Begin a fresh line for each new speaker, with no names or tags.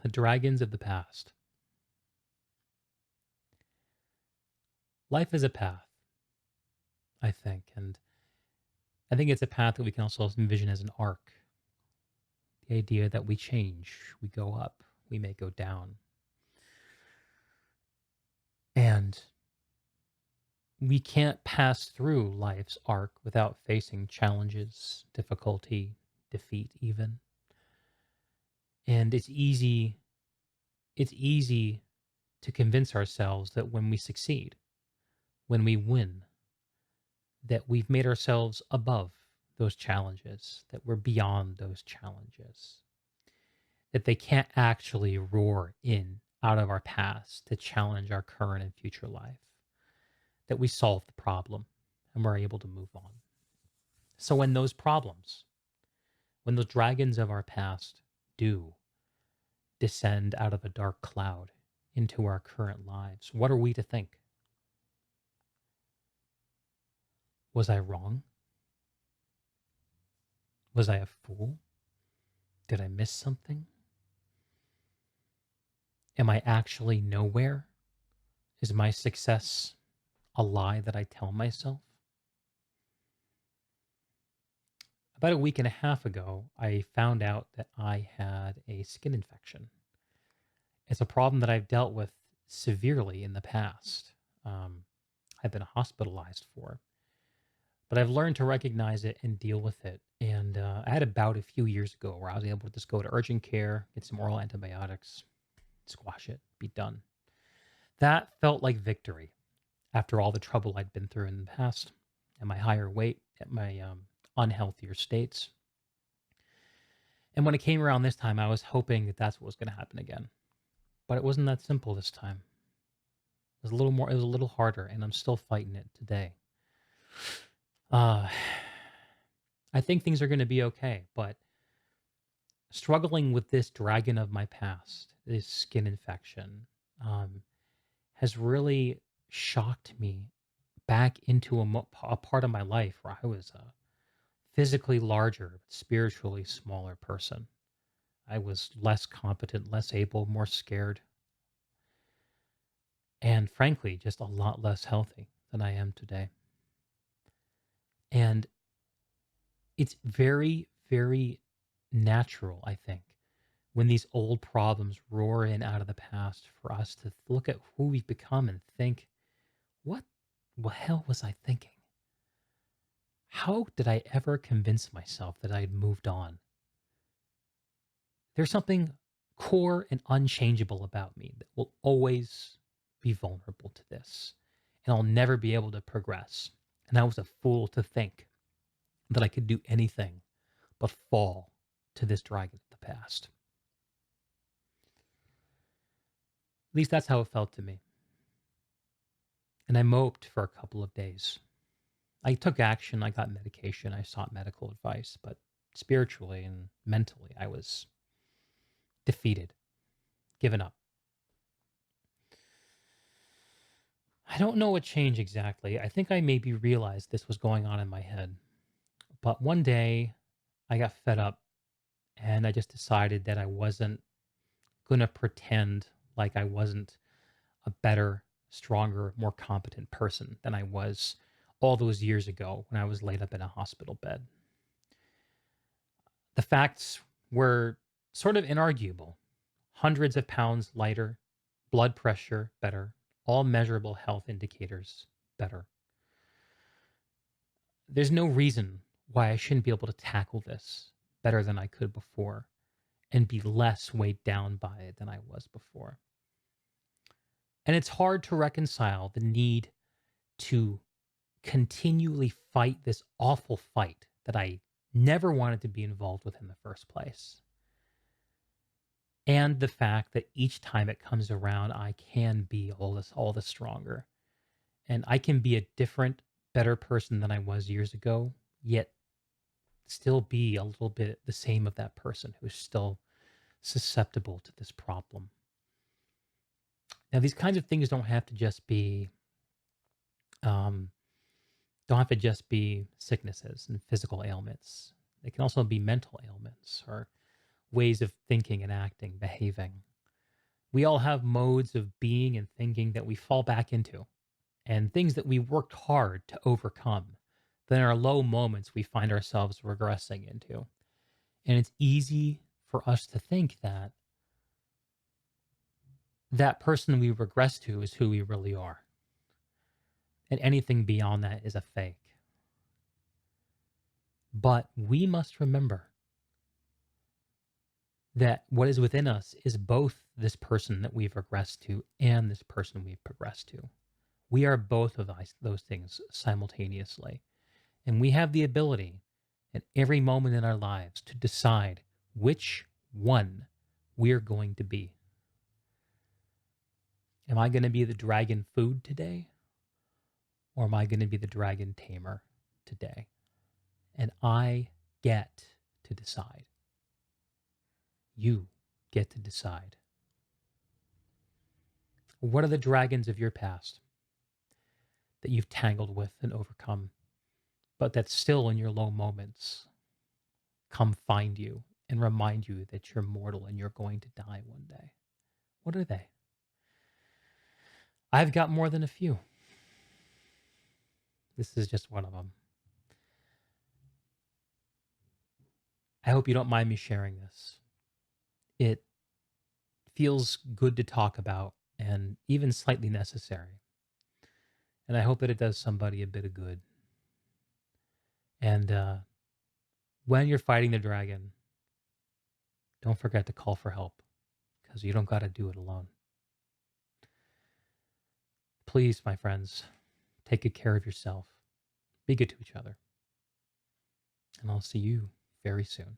The dragons of the past. Life is a path, I think, and I think it's a path that we can also envision as an arc. The idea that we change, we go up, we may go down. And we can't pass through life's arc without facing challenges, difficulty, defeat even. And it's easy to convince ourselves that when we succeed, when we win, that we've made ourselves above those challenges, that we're beyond those challenges, that they can't actually roar in out of our past to challenge our current and future life, that we solve the problem and we're able to move on. So when those problems, when those dragons of our past do descend out of a dark cloud into our current lives, what are we to think? Was I wrong? Was I a fool? Did I miss something? Am I actually nowhere? Is my success a lie that I tell myself? About a week and a half ago, I found out that I had a skin infection. It's a problem that I've dealt with severely in the past. Um, I've been hospitalized for, but I've learned to recognize it and deal with it. And I had a bout a few years ago where I was able to just go to urgent care, get some oral antibiotics, squash it, be done. That felt like victory after all the trouble I'd been through in the past, at my higher weight, at my unhealthier states. And when it came around this time, I was hoping that that's what was going to happen again. But it wasn't that simple this time. It was a little more, it was a little harder, and I'm still fighting it today. Uh, I think things are going to be okay, but struggling with this dragon of my past, this skin infection, um, has really shocked me back into a part of my life where I was a physically larger, but spiritually smaller person. I was less competent, less able, more scared, and frankly, just a lot less healthy than I am today. And it's very, very natural, I think, when these old problems roar in out of the past for us to look at who we've become and think, what the hell was I thinking? How did I ever convince myself that I had moved on? There's something core and unchangeable about me that will always be vulnerable to this, and I'll never be able to progress. And I was a fool to think that I could do anything but fall to this dragon of the past. At least that's how it felt to me. And I moped for a couple of days. I took action, I got medication, I sought medical advice, but spiritually and mentally, I was defeated, given up. I don't know what changed exactly. I think I maybe realized this was going on in my head. But one day I got fed up and I just decided that I wasn't going to pretend like I wasn't a better, stronger, more competent person than I was all those years ago when I was laid up in a hospital bed. The facts were sort of inarguable. Hundreds of pounds lighter, blood pressure better, all measurable health indicators better. There's no reason why I shouldn't be able to tackle this better than I could before and be less weighed down by it than I was before. And it's hard to reconcile the need to continually fight this awful fight that I never wanted to be involved with in the first place. And the fact that each time it comes around, I can be all the stronger. And I can be a different, better person than I was years ago, yet still be a little bit the same of that person who's still susceptible to this problem. Now, these kinds of things um, don't have to just be sicknesses and physical ailments. They can also be mental ailments or ways of thinking and acting, behaving. We all have modes of being and thinking that we fall back into, and things that we worked hard to overcome. Then, in our low moments, we find ourselves regressing into. And it's easy for us to think that that person we regress to is who we really are. And anything beyond that is a fake. But we must remember that what is within us is both this person that we've regressed to and this person we've progressed to. We are both of those things simultaneously. And we have the ability at every moment in our lives to decide which one we're going to be. Am I going to be the dragon food today? Or am I going to be the dragon tamer today? And I get to decide. You get to decide. What are the dragons of your past that you've tangled with and overcome, but that still in your low moments come find you and remind you that you're mortal and you're going to die one day? What are they? I've got more than a few. This is just one of them. I hope you don't mind me sharing this. It feels good to talk about and even slightly necessary. And I hope that it does somebody a bit of good. And when you're fighting the dragon, don't forget to call for help because you don't got to do it alone. Please, my friends, take good care of yourself. Be good to each other. And I'll see you very soon.